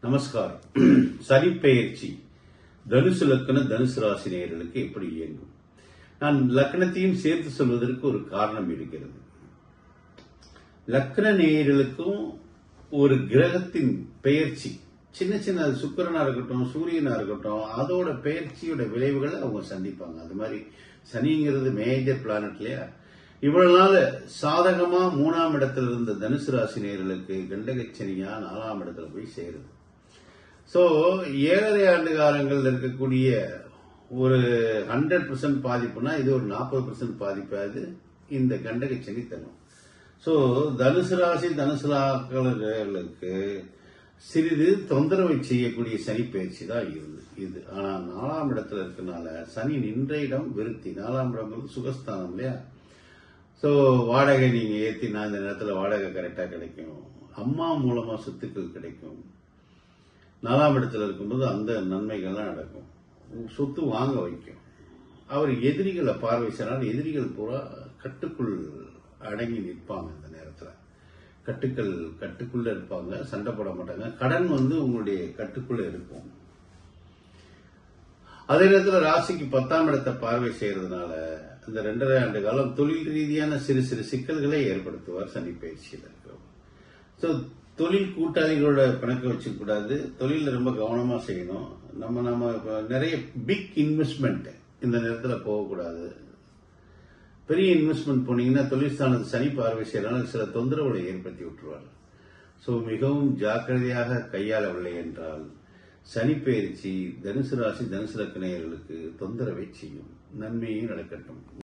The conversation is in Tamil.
நமஸ்காரம். சனி பெயர்ச்சி தனுசு லக்ன தனுசு ராசி நேயர்களுக்கு எப்படி இயங்கும்? நான் லக்னத்தையும் சேர்த்து சொல்வதற்கு ஒரு காரணம் இருக்கிறது. லக்ன நேயர்களுக்கும் ஒரு கிரகத்தின் பெயர்ச்சி, சின்ன சின்ன சுக்கிரனா இருக்கட்டும், சூரியனா இருக்கட்டும், அதோட பெயர்ச்சியோட விளைவுகளை அவங்க சந்திப்பாங்க. அது மாதிரி சனிங்கிறது மேஜர் பிளானட் இல்லையா? இவ்வளவு நாள் சாதகமா 3ஆம் இடத்துல இருந்த தனுசு ராசி நேயர்களுக்கு கண்டகச்சனியா 4ஆம் இடத்துல போய் சேருது. சோ 7.5 ஆண்டு காலங்கள் இருக்கக்கூடிய ஒரு 100% பாதிப்புனா இது ஒரு 40% பாதிப்பாது இந்த கண்டகச்சனி தரும். சோ தனுசு ராசி தனுசு லாக்களுக்கு சிறிது தொந்தரவை செய்யக்கூடிய சனி பயிற்சி தான் இது. ஆனா 4ஆம் இடத்துல இருக்கனால சனி நின்ற இடம் விருத்தி. 4ஆம் இடம் சுகஸ்தானம் இல்லையா? சோ வாடகை நீங்க ஏத்தினா இந்த நேரத்துல வாடகை கரெக்டா கிடைக்கும். அம்மா மூலமா சொத்துக்கள் கிடைக்கும். 4ஆம் இடத்துல இருக்கும்போது அந்த நன்மைகள்லாம் நடக்கும். சொத்து வாங்க வைக்கும். அவர் எதிரிகளை பார்வை செய்யறாங்க. எதிரிகள் பூரா கட்டுக்குள் அடங்கி நிற்பாங்க. இந்த நேரத்துல கட்டுக்குள்ள இருப்பாங்க, சண்டை போட மாட்டாங்க. கடன் உங்களுடைய கட்டுக்குள்ள இருக்கும். அதே நேரத்தில் ராசிக்கு 10ஆம் இடத்தை பார்வை செய்யறதுனால இந்த 2.5 ஆண்டு காலம் தொழில் ரீதியான சிறு சிறு சிக்கல்களை ஏற்படுத்துவார் சனி பயிற்சியில் இருக்கிறோம். சோ தொழில் கூட்டாளிகளோட பிணக்க வச்சுக்க கூடாது. தொழில ரொம்ப கவனமா செய்யணும். நம்ம நிறைய பிக் இன்வெஸ்ட்மெண்ட் இந்த நேரத்தில் போகக்கூடாது. பெரிய இன்வெஸ்ட்மெண்ட் போனீங்கன்னா தொழில் ஸ்தானத்து சனி பார்வை செய்யறதுனால சில தொந்தரவுகளை ஏற்படுத்தி விட்டுருவார். சோ மிகவும் ஜாக்கிரதையாக கையாளவில்லை என்றால் சனி பயிற்சி தனுசு ராசி தனுசு லக்ன நேயர்களுக்கு தொந்தரவை செய்யும். நன்மையும் நடக்கட்டும்.